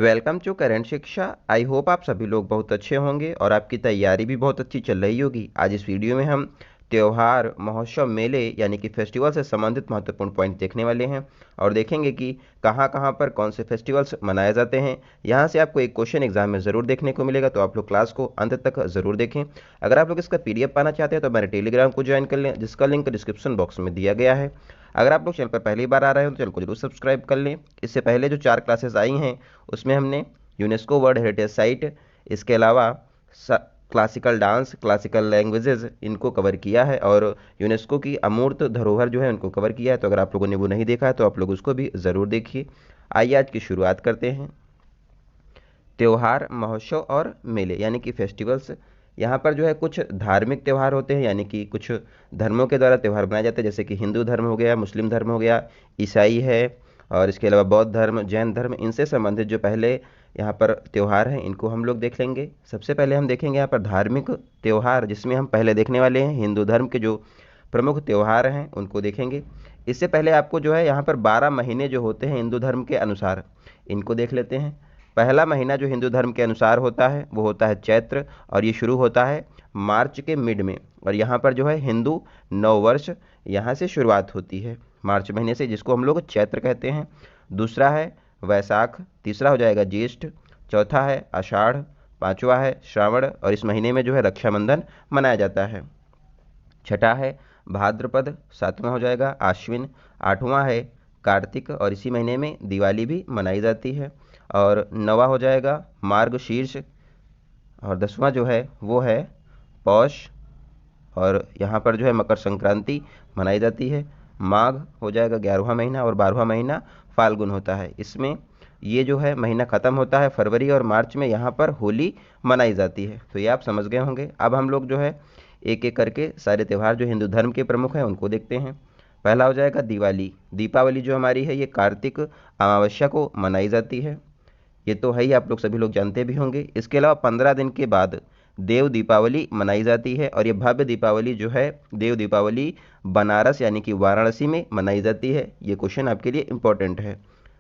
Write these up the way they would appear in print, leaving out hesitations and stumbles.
Welcome to current शिक्षा। I hope आप सभी लोग बहुत अच्छे होंगे और आपकी तैयारी भी बहुत अच्छी चल रही होगी। आज इस वीडियो में हम त्योहार, महोत्सव, मेले यानी कि फेस्टिवल से संबंधित महत्वपूर्ण पॉइंट देखने वाले हैं और देखेंगे कि कहाँ कहाँ पर कौन से फेस्टिवल्स मनाए जाते हैं। यहाँ से आपको एक क्वेश्चन एग्जाम में ज़रूर देखने को मिलेगा, तो आप लोग क्लास को अंत तक ज़रूर देखें। अगर आप लोग इसका PDF पाना चाहते हैं तो हमारे टेलीग्राम को ज्वाइन कर लें, जिसका लिंक डिस्क्रिप्शन बॉक्स में दिया गया है। अगर आप लोग चैनल पर पहली बार आ रहे हो तो चैनल को जरूर सब्सक्राइब कर लें। इससे पहले जो 4 क्लासेस आई हैं उसमें हमने यूनेस्को वर्ल्ड हेरिटेज साइट, इसके अलावा क्लासिकल डांस, क्लासिकल लैंग्वेजेस, इनको कवर किया है और यूनेस्को की अमूर्त धरोहर जो है उनको कवर किया है। तो अगर आप लोगों ने वो नहीं देखा है तो आप लोग उसको भी ज़रूर देखिए। आइए आज की शुरुआत करते हैं। त्योहार, महोत्सव और मेले यानी कि फेस्टिवल्स। यहाँ पर जो है कुछ धार्मिक त्यौहार होते हैं, यानी कि कुछ धर्मों के द्वारा त्यौहार मनाए जाते हैं, जैसे कि हिंदू धर्म हो गया, मुस्लिम धर्म हो गया, ईसाई है और इसके अलावा बौद्ध धर्म, जैन धर्म। इनसे संबंधित जो पहले यहाँ पर त्यौहार हैं इनको हम लोग देख लेंगे। सबसे पहले हम देखेंगे यहाँ पर धार्मिक त्यौहार, जिसमें हम पहले देखने वाले हैं हिंदू धर्म के जो प्रमुख त्यौहार हैं उनको देखेंगे। इससे पहले आपको जो है यहाँ पर 12 महीने जो होते हैं हिंदू धर्म के अनुसार, इनको देख लेते हैं। पहला महीना जो हिंदू धर्म के अनुसार होता है वो होता है चैत्र, और ये शुरू होता है मार्च के मिड में। और यहाँ पर जो है हिंदू नववर्ष यहाँ से शुरुआत होती है मार्च महीने से, जिसको हम लोग चैत्र कहते हैं। दूसरा है वैशाख, तीसरा हो जाएगा ज्येष्ठ, चौथा है आषाढ़, पांचवा है श्रावण, और इस महीने में जो है रक्षाबंधन मनाया जाता है। छठा है भाद्रपद, सातवां हो जाएगा आश्विन, आठवां है कार्तिक, और इसी महीने में दिवाली भी मनाई जाती है। और नवा हो जाएगा मार्गशीर्ष, और 10वां जो है वो है पौष, और यहाँ पर जो है मकर संक्रांति मनाई जाती है। माघ हो जाएगा 11वां महीना, और 12वां महीना फाल्गुन होता है। इसमें ये जो है महीना ख़त्म होता है फरवरी और मार्च में, यहाँ पर होली मनाई जाती है। तो ये आप समझ गए होंगे। अब हम लोग जो है एक एक करके सारे त्यौहार जो हिंदू धर्म के प्रमुख हैं उनको देखते हैं। पहला हो जाएगा दिवाली। दीपावली जो हमारी है ये कार्तिक अमावस्या को मनाई जाती है, ये तो है ही, आप लोग सभी लोग जानते भी होंगे। इसके अलावा 15 दिन के बाद देव दीपावली मनाई जाती है, और ये भव्य दीपावली जो है देव दीपावली बनारस यानी कि वाराणसी में मनाई जाती है। ये क्वेश्चन आपके लिए इम्पोर्टेंट है।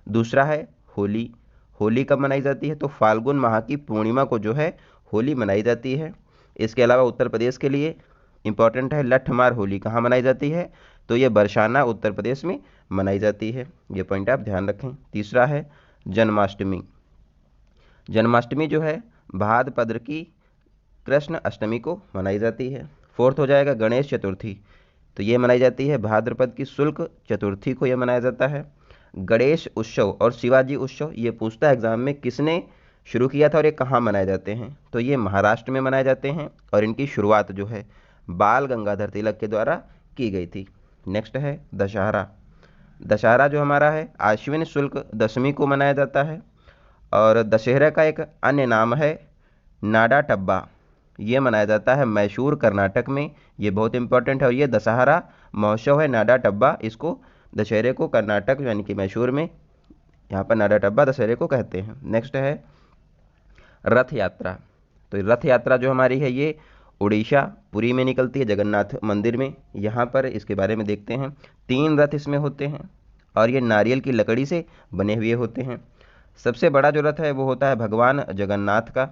दूसरा है होली। होली कब मनाई जाती है? तो फाल्गुन माह की पूर्णिमा को जो है होली मनाई जाती है। इसके अलावा उत्तर प्रदेश के लिए इम्पोर्टेंट है लठमार होली। कहाँ मनाई जाती है? तो ये बरसाना उत्तर प्रदेश में मनाई जाती है। ये पॉइंट आप ध्यान रखें। तीसरा है जन्माष्टमी। जन्माष्टमी जो है भाद्रपद की कृष्ण अष्टमी को मनाई जाती है। फोर्थ हो जाएगा गणेश चतुर्थी। तो ये मनाई जाती है भाद्रपद की शुक्ल चतुर्थी को, यह मनाया जाता है। गणेश उत्सव और शिवाजी उत्सव, ये पूछता है एग्जाम में किसने शुरू किया था और ये कहाँ मनाए जाते हैं? तो ये महाराष्ट्र में मनाए जाते हैं, और इनकी शुरुआत जो है बाल गंगाधर तिलक के द्वारा की गई थी। नेक्स्ट है दशहरा। दशहरा जो हमारा है आश्विन शुक्ल दशमी को मनाया जाता है, और दशहरा का एक अन्य नाम है नाडा टब्बा। ये मनाया जाता है मैसूर कर्नाटक में। ये बहुत इंपॉर्टेंट है, और ये दशहरा महोत्सव है नाडा टब्बा। इसको दशहरे को कर्नाटक यानी कि मैसूर में, यहाँ पर नाडा टब्बा दशहरे को कहते हैं। नेक्स्ट है रथ यात्रा। तो रथ यात्रा जो हमारी है ये उड़ीसा पुरी में निकलती है जगन्नाथ मंदिर में। यहाँ पर इसके बारे में देखते हैं। 3 रथ इसमें होते हैं, और ये नारियल की लकड़ी से बने हुए होते हैं। सबसे बड़ा जो रथ है वो होता है भगवान जगन्नाथ का,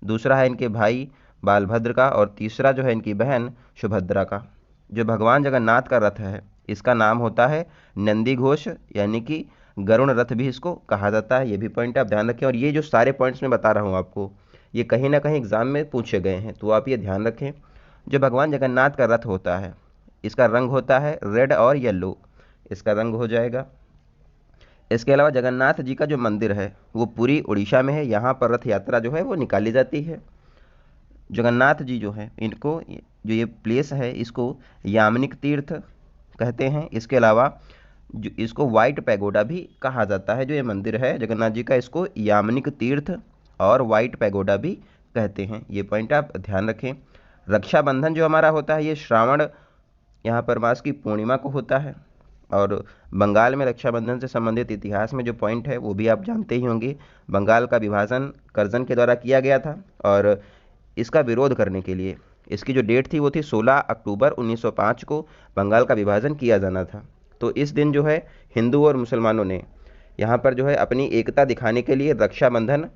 दूसरा है इनके भाई बालभद्र का, और तीसरा जो है इनकी बहन सुभद्रा का। जो भगवान जगन्नाथ का रथ है इसका नाम होता है नंदी घोष, यानी कि गरुण रथ भी इसको कहा जाता है। ये भी पॉइंट आप ध्यान रखें। और ये जो सारे पॉइंट्स मैं बता रहा हूँ आपको, ये कहीं ना कहीं एग्जाम में पूछे गए हैं, तो आप ये ध्यान रखें। जो भगवान जगन्नाथ का रथ होता है इसका रंग होता है रेड और येलो, इसका रंग हो जाएगा। इसके अलावा जगन्नाथ जी का जो मंदिर है वो पूरी उड़ीसा में है। यहाँ पर रथ यात्रा जो है वो निकाली जाती है। जगन्नाथ जी जो है इनको, जो ये प्लेस है इसको यामनिक तीर्थ कहते हैं। इसके अलावा जो इसको वाइट पैगोडा भी कहा जाता है। जो ये मंदिर है जगन्नाथ जी का, इसको यामनिक तीर्थ और वाइट पैगोडा भी कहते हैं। ये पॉइंट आप ध्यान रखें। रक्षाबंधन जो हमारा होता है ये श्रावण यहाँ पर मास की पूर्णिमा को होता है, और बंगाल में रक्षाबंधन से संबंधित इतिहास में जो पॉइंट है वो भी आप जानते ही होंगे। बंगाल का विभाजन कर्जन के द्वारा किया गया था, और इसका विरोध करने के लिए इसकी जो डेट थी वो थी 16 अक्टूबर 1905 को बंगाल का विभाजन किया जाना था। तो इस दिन जो है हिंदू और मुसलमानों ने यहाँ पर जो है अपनी एकता दिखाने के लिए रक्षाबंधन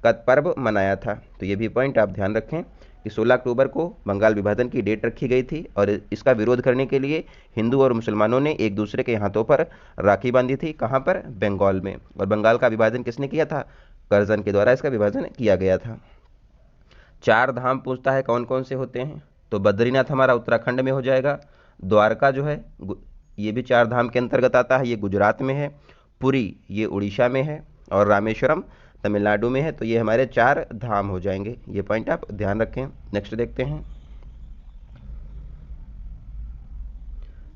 का पर्व मनाया था। तो ये भी पॉइंट आप ध्यान रखें कि 16 अक्टूबर को बंगाल विभाजन की डेट रखी गई थी और इसका विरोध करने के लिए हिंदू और मुसलमानों ने एक दूसरे के हाथों पर राखी बांधी थी। कहाँ पर? बंगाल में। और बंगाल का विभाजन किसने किया था? कर्जन के द्वारा इसका विभाजन किया गया था। चार धाम पूछता है कौन कौन से होते हैं, तो बद्रीनाथ हमारा उत्तराखंड में हो जाएगा, द्वारका जो है ये भी चार धाम के अंतर्गत आता है, ये गुजरात में है, पुरी ये उड़ीसा में है और रामेश्वरम तमिलनाडु में है। तो ये हमारे चार धाम हो जाएंगे, ये पॉइंट आप ध्यान रखें। नेक्स्ट देखते हैं,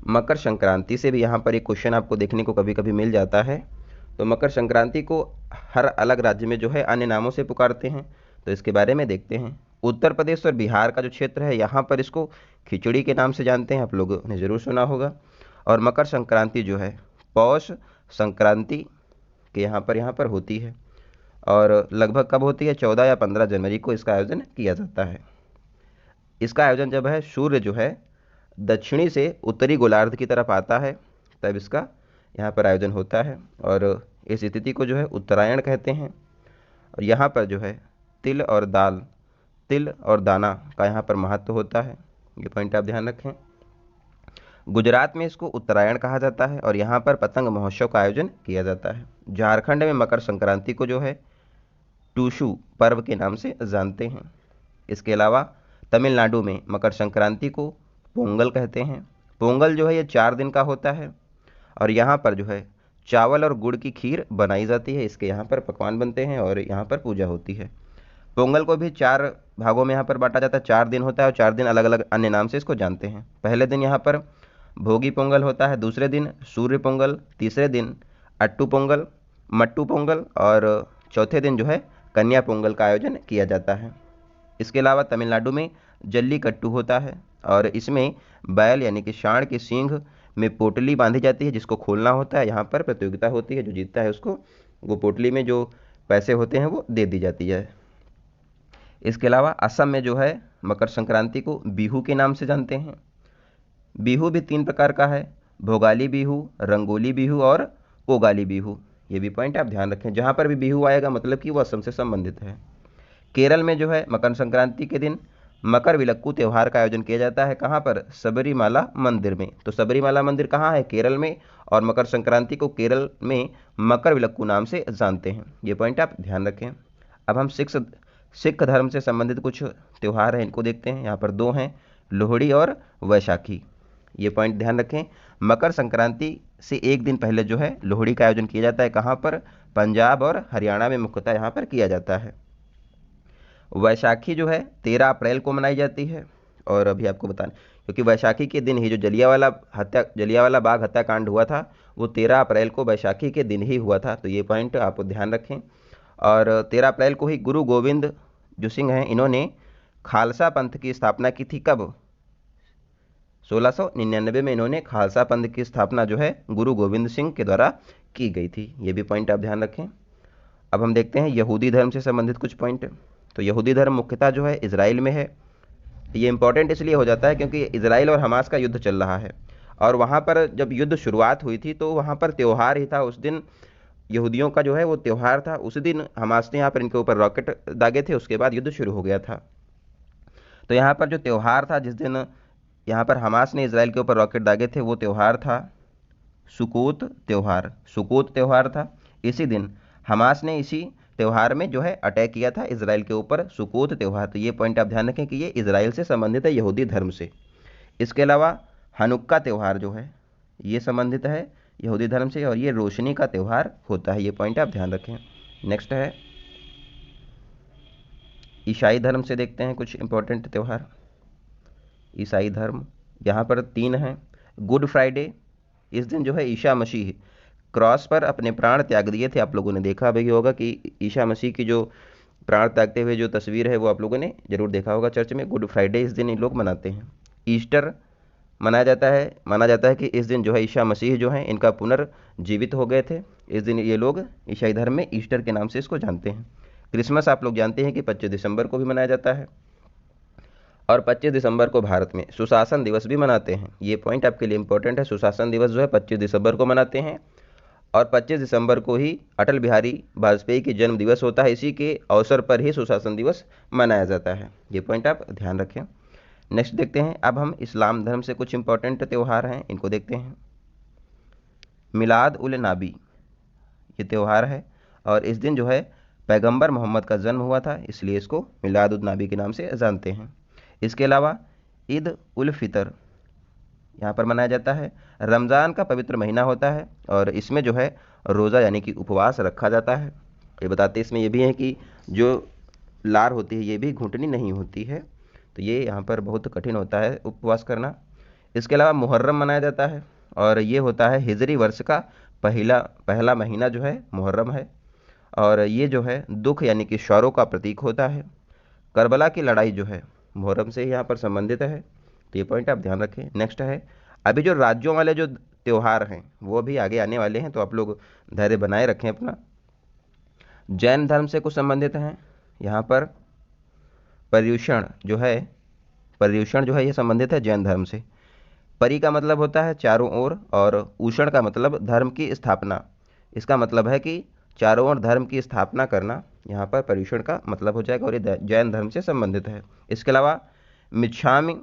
मकर संक्रांति से भी यहाँ पर एक क्वेश्चन आपको देखने को कभी कभी मिल जाता है। तो मकर संक्रांति को हर अलग राज्य में जो है अन्य नामों से पुकारते हैं, तो इसके बारे में देखते हैं। उत्तर प्रदेश और बिहार का जो क्षेत्र है यहाँ पर इसको खिचड़ी के नाम से जानते हैं, आप लोगों ने ज़रूर सुना होगा। और मकर संक्रांति जो है पौष संक्रांति के यहाँ पर होती है और लगभग कब होती है? 14 या 15 जनवरी को इसका आयोजन किया जाता है। इसका आयोजन जब है सूर्य जो है दक्षिणी से उत्तरी गोलार्ध की तरफ आता है तब इसका यहाँ पर आयोजन होता है और इस तिथि को जो है उत्तरायण कहते हैं। और यहाँ पर जो है तिल और दाना का यहाँ पर महत्व होता है, ये पॉइंट आप ध्यान रखें। गुजरात में इसको उत्तरायण कहा जाता है और यहाँ पर पतंग महोत्सव का आयोजन किया जाता है। झारखंड में मकर संक्रांति को जो है टूशू पर्व के नाम से जानते हैं। इसके अलावा तमिलनाडु में मकर संक्रांति को पोंगल कहते हैं। पोंगल जो है ये 4 दिन का होता है और यहाँ पर जो है चावल और गुड़ की खीर बनाई जाती है, इसके यहाँ पर पकवान बनते हैं और यहाँ पर पूजा होती है। पोंगल को भी 4 भागों में यहाँ पर बांटा जाता है, 4 दिन होता है और 4 दिन अलग अलग अन्य नाम से इसको जानते हैं। पहले दिन यहाँ पर भोगी पोंगल होता है, दूसरे दिन सूर्य पोंगल, तीसरे दिन अट्टू पोंगल, मट्टू पोंगल और चौथे दिन जो है कन्या पोंगल का आयोजन किया जाता है। इसके अलावा तमिलनाडु में जल्लीकट्टू होता है और इसमें बैल यानी कि सांड के सींग में पोटली बांधी जाती है जिसको खोलना होता है। यहाँ पर प्रतियोगिता होती है, जो जीतता है उसको वो पोटली में जो पैसे होते हैं वो दे दी जाती है। इसके अलावा असम में जो है मकर संक्रांति को बिहू के नाम से जानते हैं। बिहू भी 3 प्रकार का है, भोगाली बिहू, रंगोली बिहू और कोगाली बिहू। ये भी पॉइंट आप ध्यान रखें, जहाँ पर भी बिहू आएगा मतलब कि वो असम से संबंधित है। केरल में जो है मकर संक्रांति के दिन मकर विलक्कू त्यौहार का आयोजन किया जाता है। कहाँ पर? सबरीमाला मंदिर में। तो सबरीमाला मंदिर कहाँ है? केरल में। और मकर संक्रांति को केरल में मकर विलक्कू नाम से जानते हैं, ये पॉइंट आप ध्यान रखें। अब हम सिख धर्म से संबंधित कुछ त्यौहार हैं, इनको देखते हैं। यहाँ पर 2 हैं, लोहड़ी और वैशाखी, ये पॉइंट ध्यान रखें। मकर संक्रांति से एक दिन पहले जो है लोहड़ी का आयोजन किया जाता है। कहाँ पर? पंजाब और हरियाणा में मुख्यतः यहाँ पर किया जाता है। वैशाखी जो है 13 अप्रैल को मनाई जाती है और अभी आपको बताएं क्योंकि वैशाखी के दिन ही जो जलियांवाला बाग हत्याकांड हुआ था वो 13 अप्रैल को वैशाखी के दिन ही हुआ था, तो ये पॉइंट आप ध्यान रखें। और 13 अप्रैल को ही गुरु गोविंद जो सिंह हैं इन्होंने खालसा पंथ की स्थापना की थी। कब? 1699 में इन्होंने खालसा पंथ की स्थापना जो है गुरु गोविंद सिंह के द्वारा की गई थी, ये भी पॉइंट आप ध्यान रखें। अब हम देखते हैं यहूदी धर्म से संबंधित कुछ पॉइंट। तो यहूदी धर्म मुख्यतः जो है इजराइल में है। ये इंपॉर्टेंट इसलिए हो जाता है क्योंकि इजराइल और हमास का युद्ध चल रहा है और वहाँ पर जब युद्ध शुरुआत हुई थी तो वहाँ पर त्यौहार ही था। उस दिन यहूदियों का जो है वो त्यौहार था। उस दिन हमास ने यहाँ पर इनके ऊपर रॉकेट दागे थे, उसके बाद युद्ध शुरू हो गया था। तो यहाँ पर जो त्यौहार था जिस दिन यहाँ पर हमास ने इजराइल के ऊपर रॉकेट दागे थे वो त्यौहार था सुकोत त्यौहार था। इसी दिन हमास ने इसी त्यौहार में जो है अटैक किया था इजराइल के ऊपर, सुकोत त्यौहार। तो ये पॉइंट आप ध्यान रखें कि ये इजराइल से संबंधित है, यहूदी धर्म से। इसके अलावा हनुक्का त्यौहार जो है ये संबंधित है यहूदी धर्म से और ये रोशनी का त्यौहार होता है, ये पॉइंट आप ध्यान रखें। नेक्स्ट है ईसाई धर्म से देखते हैं कुछ इंपॉर्टेंट त्यौहार। ईसाई धर्म यहाँ पर 3 हैं। गुड फ्राइडे, इस दिन जो है ईसा मसीह क्रॉस पर अपने प्राण त्याग दिए थे। आप लोगों ने देखा भी होगा कि ईसा मसीह की जो प्राण त्यागते हुए जो तस्वीर है वो आप लोगों ने जरूर देखा होगा चर्च में। गुड फ्राइडे इस दिन ये लोग मनाते हैं। ईस्टर माना जाता है कि इस दिन जो है ईसा मसीह जो हैं इनका पुनर्जीवित हो गए थे। इस दिन ये लोग ईसाई धर्म में ईस्टर के नाम से इसको जानते हैं। क्रिसमस आप लोग जानते हैं कि 25 दिसंबर को भी मनाया जाता है और 25 दिसंबर को भारत में सुशासन दिवस भी मनाते हैं। ये पॉइंट आपके लिए इंपॉर्टेंट है। सुशासन दिवस जो है 25 दिसंबर को मनाते हैं और 25 दिसंबर को ही अटल बिहारी वाजपेयी के जन्म दिवस होता है। इसी के अवसर पर ही सुशासन दिवस मनाया जाता है। ये पॉइंट आप ध्यान रखें। नेक्स्ट देखते हैं, अब हम इस्लाम धर्म से कुछ इंपॉर्टेंट त्यौहार हैं, इनको देखते हैं। मिलाद उल नबी ये त्यौहार है, और इस दिन जो है पैगंबर मोहम्मद का जन्म हुआ था, इसलिए इसको मिलाद उल नबी के नाम से जानते हैं। इसके अलावा ईद उल फितर यहाँ पर मनाया जाता है। रमज़ान का पवित्र महीना होता है, और इसमें जो है रोज़ा यानी कि उपवास रखा जाता है। ये बताते इसमें ये भी है कि जो लार होती है ये भी घुटनी नहीं होती है, तो ये यहाँ पर बहुत कठिन होता है उपवास करना। इसके अलावा मुहर्रम मनाया जाता है, और ये होता है हिजरी वर्ष का पहला महीना जो है मुहर्रम है, और ये जो है दुख यानी कि शौरों का प्रतीक होता है। करबला की लड़ाई जो है मुहर्रम से यहाँ पर संबंधित है, तो ये पॉइंट आप ध्यान रखें। नेक्स्ट है, अभी जो राज्यों वाले जो त्यौहार हैं वो भी आगे आने वाले हैं, तो आप लोग धैर्य बनाए रखें अपना। जैन धर्म से कुछ संबंधित हैं। यहाँ पर पर्युषण जो है ये संबंधित है जैन धर्म से। परि का मतलब होता है चारों ओर, और उषण का मतलब धर्म की स्थापना। इसका मतलब है कि चारों ओर धर्म की स्थापना करना, यहाँ पर पर्युषण का मतलब हो जाएगा, और ये जैन धर्म से संबंधित है। इसके अलावा मिच्छामि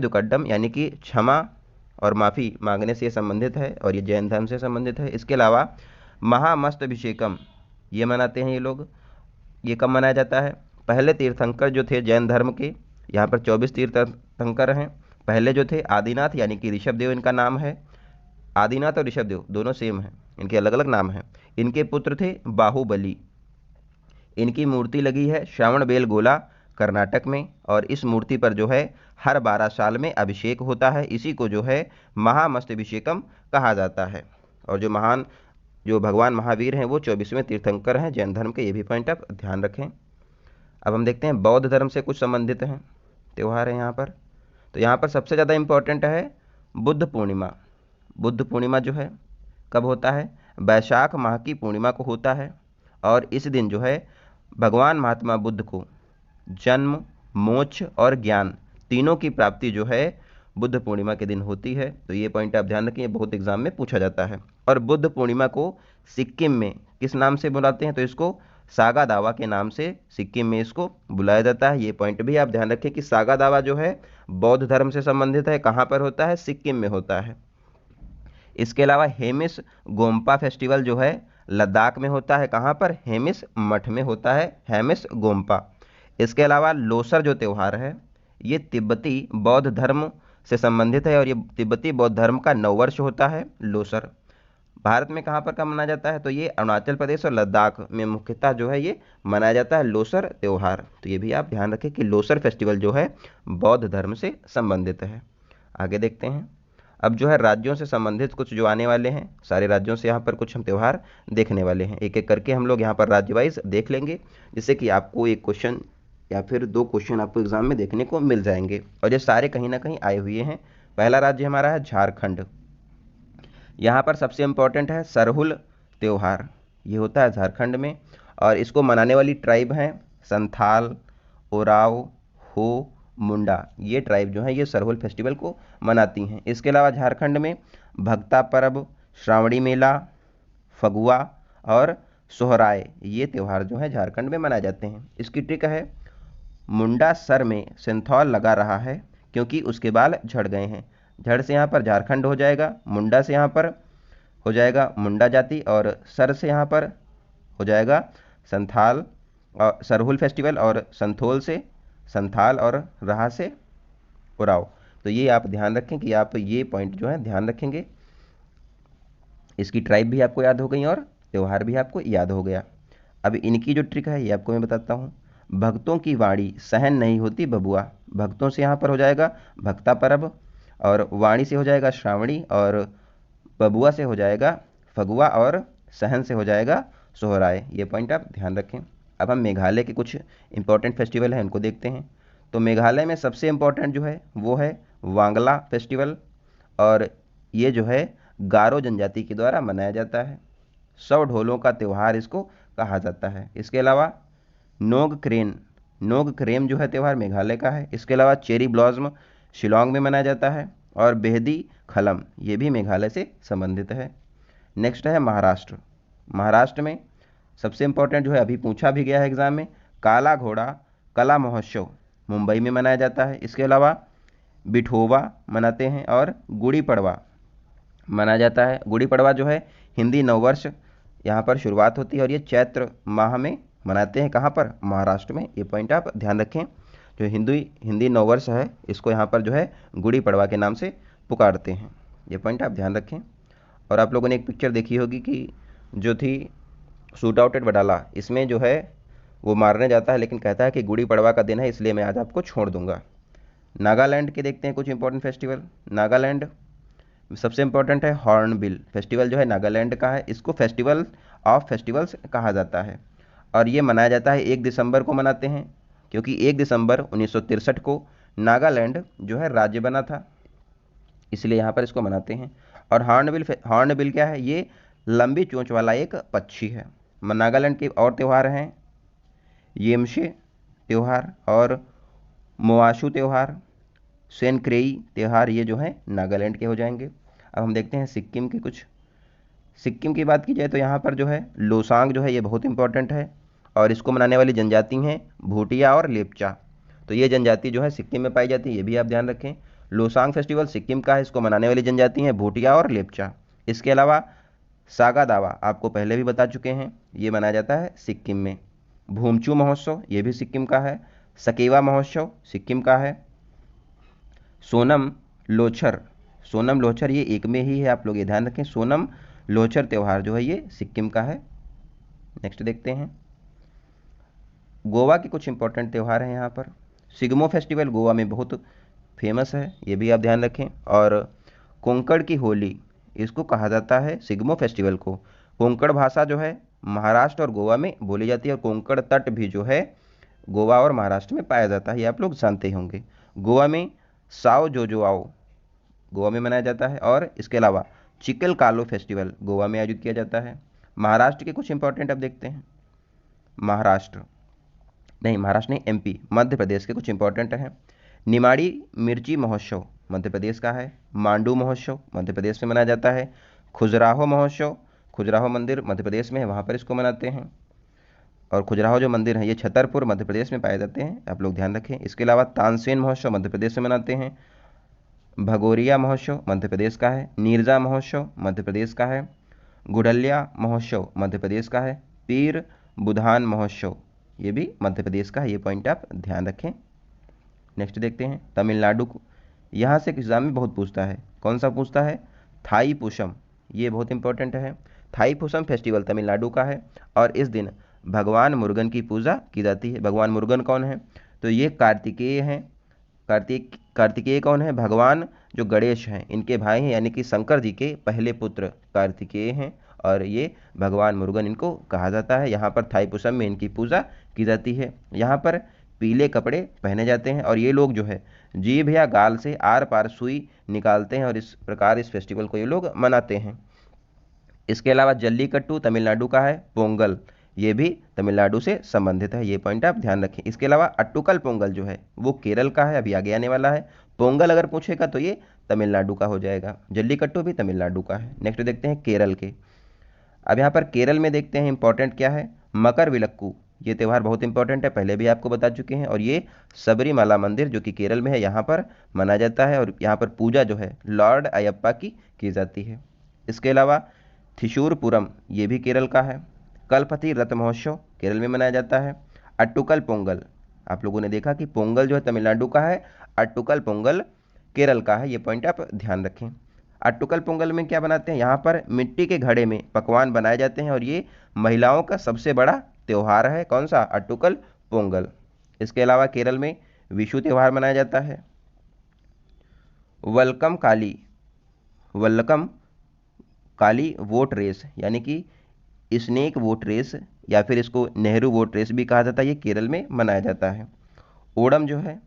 दुक्कडम यानी कि क्षमा और माफ़ी मांगने से ये संबंधित है, और ये जैन धर्म से संबंधित है। इसके अलावा महामस्तभिषेकम ये मनाते हैं ये लोग। ये कब मनाया जाता है? पहले तीर्थंकर जो थे जैन धर्म के, यहाँ पर 24 तीर्थंकर हैं। पहले जो थे आदिनाथ यानी कि ऋषभदेव इनका नाम है। आदिनाथ और ऋषभदेव दोनों सेम हैं, इनके अलग अलग नाम हैं। इनके पुत्र थे बाहुबली। इनकी मूर्ति लगी है श्रावण बेल गोला कर्नाटक में, और इस मूर्ति पर जो है हर 12 साल में अभिषेक होता है। इसी को जो है महामस्तभिषेकम कहा जाता है। और जो भगवान महावीर हैं वो 24वें तीर्थंकर हैं जैन धर्म के, ये भी पॉइंट आप ध्यान रखें। अब हम देखते हैं बौद्ध धर्म से कुछ संबंधित हैं त्यौहार है यहाँ पर। तो यहाँ पर सबसे ज़्यादा इम्पोर्टेंट है बुद्ध पूर्णिमा। बुद्ध पूर्णिमा जो है कब होता है? वैशाख माह की पूर्णिमा को होता है, और इस दिन जो है भगवान महात्मा बुद्ध को जन्म, मोक्ष और ज्ञान तीनों की प्राप्ति जो है बुद्ध पूर्णिमा के दिन होती है। तो ये पॉइंट आप ध्यान रखें, ये बहुत एग्जाम में पूछा जाता है। और बुद्ध पूर्णिमा को सिक्किम में किस नाम से बुलाते हैं? तो इसको सागा दावा के नाम से सिक्किम में इसको बुलाया जाता है। ये पॉइंट भी आप ध्यान रखें कि सागा दावा जो है बौद्ध धर्म से संबंधित है। कहाँ पर होता है? सिक्किम में होता है। इसके अलावा हेमिस गोम्पा फेस्टिवल जो है लद्दाख में होता है। कहाँ पर? हेमिस मठ में होता है, हेमिस गोम्पा। इसके अलावा लोसर जो त्यौहार है ये तिब्बती बौद्ध धर्म से संबंधित है, और ये तिब्बती बौद्ध धर्म का नववर्ष होता है लोसर। भारत में कहाँ पर कब मनाया जाता है? तो ये अरुणाचल प्रदेश और लद्दाख में मुख्यतः जो है ये मनाया जाता है लोसर त्यौहार। तो ये भी आप ध्यान रखें कि लोसर फेस्टिवल जो है बौद्ध धर्म से संबंधित है। आगे देखते हैं, अब जो है राज्यों से संबंधित कुछ जो आने वाले हैं, सारे राज्यों से यहाँ पर कुछ हम त्यौहार देखने वाले हैं। एक एक करके हम लोग यहाँ पर राज्य वाइज देख लेंगे, जिससे कि आपको एक क्वेश्चन या फिर 2 क्वेश्चन आपको एग्जाम में देखने को मिल जाएंगे, और ये सारे कहीं ना कहीं आए हुए हैं। पहला राज्य हमारा है झारखंड। यहाँ पर सबसे इम्पोर्टेंट है सरहुल त्यौहार, ये होता है झारखंड में, और इसको मनाने वाली ट्राइब हैं संथाल, ओराव, हो, मुंडा। ये ट्राइब जो है ये सरहुल फेस्टिवल को मनाती हैं। इसके अलावा झारखंड में भक्ता पर्व, श्रावणी मेला, फगुआ और सोहराय ये त्यौहार जो है झारखंड में मनाए जाते हैं। इसकी ट्रिक है, मुंडा सर में सिंथौल लगा रहा है क्योंकि उसके बाल झड़ गए हैं। झड़ से यहाँ पर झारखंड हो जाएगा, मुंडा से यहाँ पर हो जाएगा मुंडा जाति, और सर से यहाँ पर हो जाएगा संथाल और सरहुल फेस्टिवल, और संथोल से संथाल और रहा से उराव। तो ये आप ध्यान रखें कि आप ये पॉइंट जो है ध्यान रखेंगे। इसकी ट्राइब भी आपको याद हो गई और त्यौहार भी आपको याद हो गया। अब इनकी जो ट्रिक है ये आपको मैं बताता हूँ। भक्तों की वाणी सहन नहीं होती बबुआ, भक्तों से यहाँ पर हो जाएगा भक्ता पर्व, और वाणी से हो जाएगा श्रावणी, और बबुआ से हो जाएगा फगुआ, और सहन से हो जाएगा सोहराय। ये पॉइंट आप ध्यान रखें। अब हम मेघालय के कुछ इंपॉर्टेंट फेस्टिवल हैं उनको देखते हैं। तो मेघालय में सबसे इम्पोर्टेंट जो है वो है वांगला फेस्टिवल, और ये जो है गारो जनजाति के द्वारा मनाया जाता है। 100 ढोलों का त्यौहार इसको कहा जाता है। इसके अलावा नोग क्रेम जो है त्यौहार मेघालय का है। इसके अलावा चेरी ब्लॉसम शिलोंग में मनाया जाता है। और बेहदी खलम, ये भी मेघालय से संबंधित है। नेक्स्ट है महाराष्ट्र। महाराष्ट्र में सबसे इंपॉर्टेंट जो है, अभी पूछा भी गया है एग्जाम में, काला घोड़ा कला महोत्सव मुंबई में मनाया जाता है। इसके अलावा बिठोबा मनाते हैं और गुड़ी पड़वा मनाया जाता है। गुड़ी पड़वा जो है हिंदी नववर्ष, यहाँ पर शुरुआत होती है और ये चैत्र माह में मनाते हैं। कहाँ पर? महाराष्ट्र में। ये पॉइंट आप ध्यान रखें। जो हिंदी नववर्ष है इसको यहाँ पर जो है गुड़ी पड़वा के नाम से पुकारते हैं। ये पॉइंट आप ध्यान रखें। और आप लोगों ने एक पिक्चर देखी होगी कि जो थी शूट आउट एट वडाला, इसमें जो है वो मारने जाता है लेकिन कहता है कि गुड़ी पड़वा का दिन है इसलिए मैं आज आपको छोड़ दूंगा। नागालैंड के देखते हैं कुछ इंपॉर्टेंट फेस्टिवल। नागालैंड सबसे इंपॉर्टेंट है हॉर्नबिल फेस्टिवल, जो है नागालैंड का है। इसको फेस्टिवल ऑफ फेस्टिवल्स कहा जाता है और ये मनाया जाता है 1 दिसंबर को मनाते हैं, क्योंकि 1 दिसंबर 1963 को नागालैंड जो है राज्य बना था, इसलिए यहाँ पर इसको मनाते हैं। और हॉर्नबिल क्या है? ये लंबी चोंच वाला एक पक्षी है। नागालैंड के और त्यौहार हैं येमशे त्यौहार और मोआशू त्यौहार, सेनक्रेई त्यौहार, ये जो है नागालैंड के हो जाएंगे। अब हम देखते हैं सिक्किम के कुछ। सिक्किम की बात की जाए तो यहाँ पर जो है लोसांग जो है ये बहुत इंपॉर्टेंट है और इसको मनाने वाली जनजाति हैं भूटिया और लेपचा। तो ये जनजाति जो है सिक्किम में पाई जाती है, ये भी आप ध्यान रखें। लोसांग फेस्टिवल सिक्किम का है, इसको मनाने वाली जनजाति हैं भूटिया और लेपचा। इसके अलावा सागा दावा आपको पहले भी बता चुके हैं, ये मनाया जाता है सिक्किम में। भूमचू महोत्सव ये भी सिक्किम का है। सकेवा महोत्सव सिक्किम का है। सोनम लोछर ये एक में ही है, आप लोग ये ध्यान रखें। सोनम लोछर त्यौहार जो है ये सिक्किम का है। नेक्स्ट देखते हैं गोवा के कुछ इंपॉर्टेंट त्यौहार हैं यहाँ पर। सिग्मो फेस्टिवल गोवा में बहुत फेमस है, ये भी आप ध्यान रखें। और कोंकण की होली इसको कहा जाता है सिग्मो फेस्टिवल को। कोंकण भाषा जो है महाराष्ट्र और गोवा में बोली जाती है और कोंकण तट भी जो है गोवा और महाराष्ट्र में पाया जाता है, ये आप लोग जानते ही होंगे। गोवा में साओ जोजोआओ गोवा में मनाया जाता है और इसके अलावा चिकल कालो फेस्टिवल गोवा में आयोजित किया जाता है। महाराष्ट्र के कुछ इंपॉर्टेंट अब देखते हैं। महाराष्ट्र नहीं, एमपी मध्य प्रदेश के कुछ इंपॉर्टेंट हैं। निमाड़ी मिर्ची महोत्सव मध्य प्रदेश का है। मांडू महोत्सव मध्य प्रदेश में मनाया जाता है। खजुराहो महोत्सव, खजुराहो मंदिर मध्य प्रदेश में है, वहाँ पर इसको मनाते हैं। और खजुराहो जो मंदिर है ये छतरपुर मध्य प्रदेश में पाए जाते हैं, आप लोग ध्यान रखें। इसके अलावा तानसेन महोत्सव मध्य प्रदेश में मनाते हैं। भगोरिया महोत्सव मध्य प्रदेश का है। नीरजा महोत्सव मध्य प्रदेश का है। गुडलिया महोत्सव मध्य प्रदेश का है। पीर बुधान महोत्सव ये भी मध्य प्रदेश का है, ये पॉइंट आप ध्यान रखें। नेक्स्ट देखते हैं तमिलनाडु को। यहाँ से एग्जाम में बहुत पूछता है, कौन सा पूछता है? थाई पुषम, ये बहुत इंपॉर्टेंट है। थाई पुषम फेस्टिवल तमिलनाडु का है और इस दिन भगवान मुरुगन की पूजा की जाती है। भगवान मुरुगन कौन है? तो ये कार्तिकेय हैं। कार्तिकेय कौन है? भगवान जो गणेश हैं इनके भाई हैं, यानी कि शंकर जी के पहले पुत्र कार्तिकेय हैं और ये भगवान मुरुगन इनको कहा जाता है। यहाँ पर थाईपुसम में इनकी पूजा की जाती है। यहाँ पर पीले कपड़े पहने जाते हैं और ये लोग जो है जीभ या गाल से आर पार सुई निकालते हैं और इस प्रकार इस फेस्टिवल को ये लोग मनाते हैं। इसके अलावा जल्लीकट्टू तमिलनाडु का है। पोंगल ये भी तमिलनाडु से संबंधित है, ये पॉइंट आप ध्यान रखें। इसके अलावा अट्टुकल पोंगल जो है वो केरल का है, अभी आगे आने वाला है। पोंगल अगर पूछेगा तो ये तमिलनाडु का हो जाएगा। जल्लीकट्टू भी तमिलनाडु का है। नेक्स्ट देखते हैं केरल के। अब यहाँ पर केरल में देखते हैं इंपॉर्टेंट क्या है। मकर विलक्कू ये त्यौहार बहुत इंपॉर्टेंट है, पहले भी आपको बता चुके हैं। और ये सबरीमाला मंदिर जो कि केरल में है यहाँ पर मनाया जाता है और यहाँ पर पूजा जो है लॉर्ड अयप्पा की जाती है। इसके अलावा थिशूरपुरम ये भी केरल का है। कलपति रथ महोत्सव केरल में मनाया जाता है। अट्टुकल पोंगल, आप लोगों ने देखा कि पोंगल जो है तमिलनाडु का है, अट्टुकल पोंगल केरल का है, ये पॉइंट आप ध्यान रखें। अट्टुकल पोंगल में क्या बनाते हैं? यहाँ पर मिट्टी के घड़े में पकवान बनाए जाते हैं और ये महिलाओं का सबसे बड़ा त्यौहार है। कौन सा? अट्टुकल पोंगल। इसके अलावा केरल में विशु त्यौहार मनाया जाता है। वल्लकम काली वोट रेस यानी कि स्नेक वोट रेस या फिर इसको नेहरू वोट रेस भी कहा जाता है, ये केरल में मनाया जाता है। ओणम जो है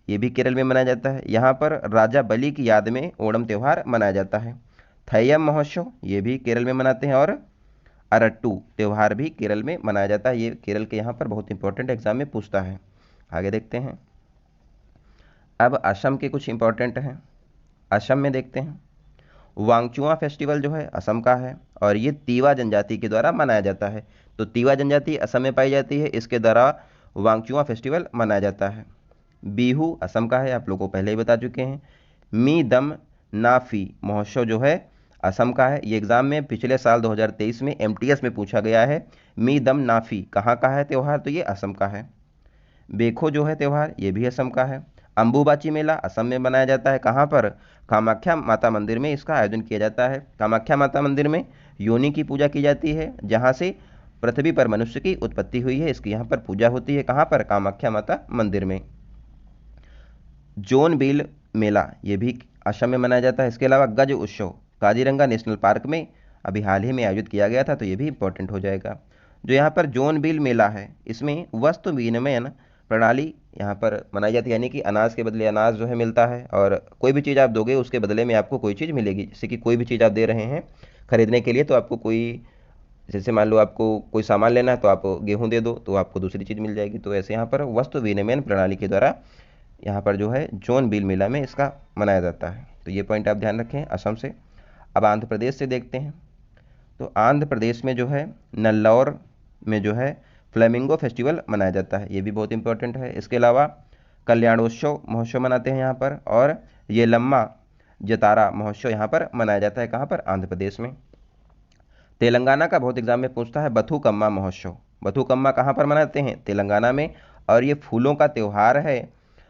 ये भी केरल में मनाया जाता है। यहाँ पर राजा बलि की याद में ओणम त्यौहार मनाया जाता है। थैयम महोत्सव ये भी केरल में मनाते हैं और अरट्टू त्यौहार भी केरल में मनाया जाता है। ये केरल के यहाँ पर बहुत इंपॉर्टेंट एग्जाम में पूछता है। आगे देखते हैं। अब असम के कुछ इंपॉर्टेंट हैं। असम में देखते हैं। वांगचुआ फेस्टिवल जो है असम का है और ये तीवा जनजाति के द्वारा मनाया जाता है। तो तीवा जनजाति असम में पाई जाती है, इसके द्वारा वांगचुआ फेस्टिवल मनाया जाता है। बिहू असम का है, आप लोगों को पहले ही बता चुके हैं। मी दम नाफी महोत्सव जो है असम का है। ये एग्जाम में पिछले साल 2023 में एमटीएस में पूछा गया है। मी दम नाफी कहाँ का है त्यौहार, तो ये असम का है। बेखो जो है त्यौहार ये भी असम का है। अंबुबाची मेला असम में मनाया जाता है, कहाँ पर, कामाख्या माता मंदिर में इसका आयोजन किया जाता है। कामाख्या माता मंदिर में योनि की पूजा की जाती है, जहाँ से पृथ्वी पर मनुष्य की उत्पत्ति हुई है, इसकी यहाँ पर पूजा होती है। कहाँ पर, कामाख्या माता मंदिर में। जोनबिल मेला ये भी असम में मनाया जाता है। इसके अलावा गज उत्सव काजीरंगा नेशनल पार्क में अभी हाल ही में आयोजित किया गया था, तो ये भी इंपॉर्टेंट हो जाएगा। जो यहाँ पर जोनबिल मेला है इसमें वस्तु विनिमय प्रणाली यहाँ पर मनाई जाती है, यानी कि अनाज के बदले अनाज जो है मिलता है, और कोई भी चीज़ आप दोगे उसके बदले में आपको कोई चीज़ मिलेगी। जैसे कि कोई भी चीज़ आप दे रहे हैं खरीदने के लिए, तो आपको कोई, जैसे मान लो आपको कोई सामान लेना है तो आप गेहूं दे दो तो आपको दूसरी चीज़ मिल जाएगी। तो ऐसे यहाँ पर वस्तु विनिमय प्रणाली के द्वारा यहाँ पर जो है जोनबिल मेला में इसका मनाया जाता है। तो ये पॉइंट आप ध्यान रखें असम से। अब आंध्र प्रदेश से देखते हैं। तो आंध्र प्रदेश में जो है नल्लौर में जो है फ्लेमिंगो फेस्टिवल मनाया जाता है, ये भी बहुत इंपॉर्टेंट है। इसके अलावा कल्याणोत्सव महोत्सव मनाते हैं यहाँ पर, और ये लम्मा जतारा महोत्सव यहाँ पर मनाया जाता है। कहाँ पर, आंध्र प्रदेश में। तेलंगाना का बहुत एग्जाम में पूछता है बथुकम्मा महोत्सव। बथुकम्मा कहाँ पर मनाते हैं, तेलंगाना में, और ये फूलों का त्यौहार है।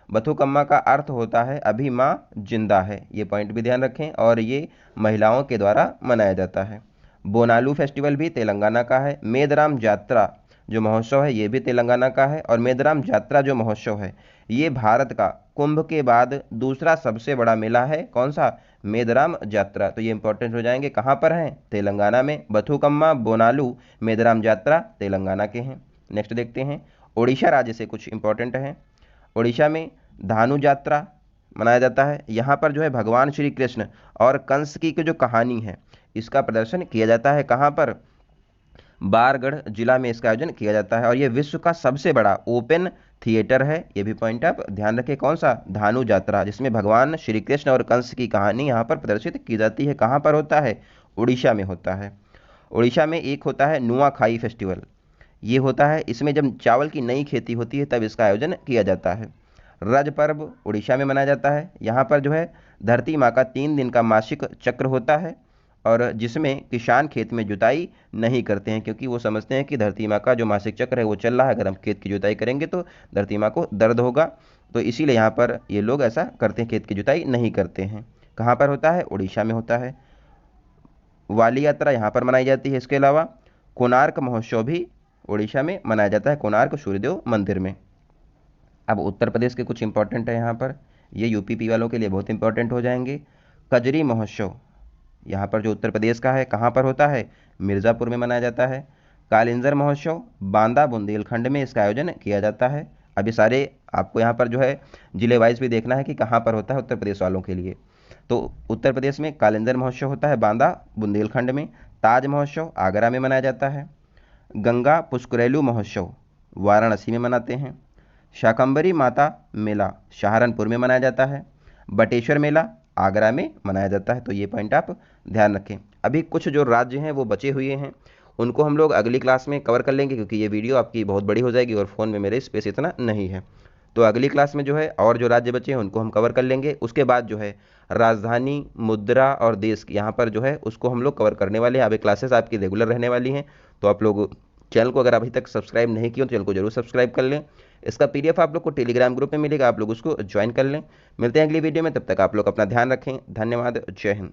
बथुकम्मा का अर्थ होता है अभी माँ जिंदा है, ये पॉइंट भी ध्यान रखें, और ये महिलाओं के द्वारा मनाया जाता है। बोनालू फेस्टिवल भी तेलंगाना का है। मेदराम जात्रा जो महोत्सव है ये भी तेलंगाना का है, और मेदराम जात्रा जो महोत्सव है ये भारत का कुंभ के बाद दूसरा सबसे बड़ा मेला है। कौन सा, मेदराम जात्रा। तो ये इंपॉर्टेंट हो जाएंगे, कहाँ पर हैं, तेलंगाना में। बथुकम्मा, बोनालू, मेदराम जात्रा तेलंगाना के हैं। नेक्स्ट देखते हैं उड़ीसा राज्य से कुछ इंपॉर्टेंट हैं। उड़ीसा में धानु यात्रा मनाया जाता है। यहाँ पर जो है भगवान श्री कृष्ण और कंस की जो कहानी है इसका प्रदर्शन किया जाता है। कहाँ पर, बारगढ़ जिला में इसका आयोजन किया जाता है, और ये विश्व का सबसे बड़ा ओपन थिएटर है। ये भी पॉइंट आप ध्यान रखें, कौन सा, धानु यात्रा, जिसमें भगवान श्री कृष्ण और कंस की कहानी यहाँ पर प्रदर्शित की जाती है। कहाँ पर होता है, उड़ीसा में होता है। उड़ीसा में एक होता है नुआखाई फेस्टिवल, ये होता है, इसमें जब चावल की नई खेती होती है तब इसका आयोजन किया जाता है। रज पर्व उड़ीसा में मनाया जाता है। यहाँ पर जो है धरती माँ का 3 दिन का मासिक चक्र होता है, और जिसमें किसान खेत में जुताई नहीं करते हैं, क्योंकि वो समझते हैं कि धरती माँ का जो मासिक चक्र है वो चल रहा है, अगर हम खेत की जुताई करेंगे तो धरती माँ को दर्द होगा, तो इसीलिए यहाँ पर ये लोग ऐसा करते हैं, खेत की जुताई नहीं करते हैं। कहाँ पर होता है, उड़ीसा में होता है। वाली यात्रा यहाँ पर मनाई जाती है। इसके अलावा कोणार्क महोत्सव भी उड़ीसा में मनाया जाता है, कोणार्क सूर्यदेव मंदिर में। अब उत्तर प्रदेश के कुछ इंपॉर्टेंट है यहाँ पर, ये यूपीपी वालों के लिए बहुत इंपॉर्टेंट हो जाएंगे। कजरी महोत्सव यहाँ पर जो उत्तर प्रदेश का है, कहाँ पर होता है, मिर्ज़ापुर में मनाया जाता है। कालिंजर महोत्सव बांदा बुंदेलखंड में इसका आयोजन किया जाता है। अभी सारे आपको यहाँ पर जो है जिले वाइज भी देखना है कि कहाँ पर होता है उत्तर प्रदेश वालों के लिए। तो उत्तर प्रदेश में कालिंजर महोत्सव होता है बांदा बुंदेलखंड में। ताज महोत्सव आगरा में मनाया जाता है। गंगा पुष्करेलू महोत्सव वाराणसी में मनाते हैं। शाकंभरी माता मेला सहारनपुर में मनाया जाता है। बटेश्वर मेला आगरा में मनाया जाता है। तो ये पॉइंट आप ध्यान रखें। अभी कुछ जो राज्य हैं वो बचे हुए हैं, उनको हम लोग अगली क्लास में कवर कर लेंगे, क्योंकि ये वीडियो आपकी बहुत बड़ी हो जाएगी और फ़ोन में मेरे स्पेस इतना नहीं है। तो अगली क्लास में जो है और जो राज्य बचे हैं उनको हम कवर कर लेंगे। उसके बाद जो है राजधानी, मुद्रा और देश यहाँ पर जो है उसको हम लोग कवर करने वाले हैं। अभी क्लासेस आपकी रेगुलर रहने वाली हैं, तो आप लोग चैनल को अगर अभी तक सब्सक्राइब नहीं किया तो चैनल को जरूर सब्सक्राइब कर लें। इसका पीडीएफ आप लोग को टेलीग्राम ग्रुप में मिलेगा, आप लोग उसको ज्वाइन कर लें। मिलते हैं अगली वीडियो में, तब तक आप लोग अपना ध्यान रखें। धन्यवाद, जय हिंद।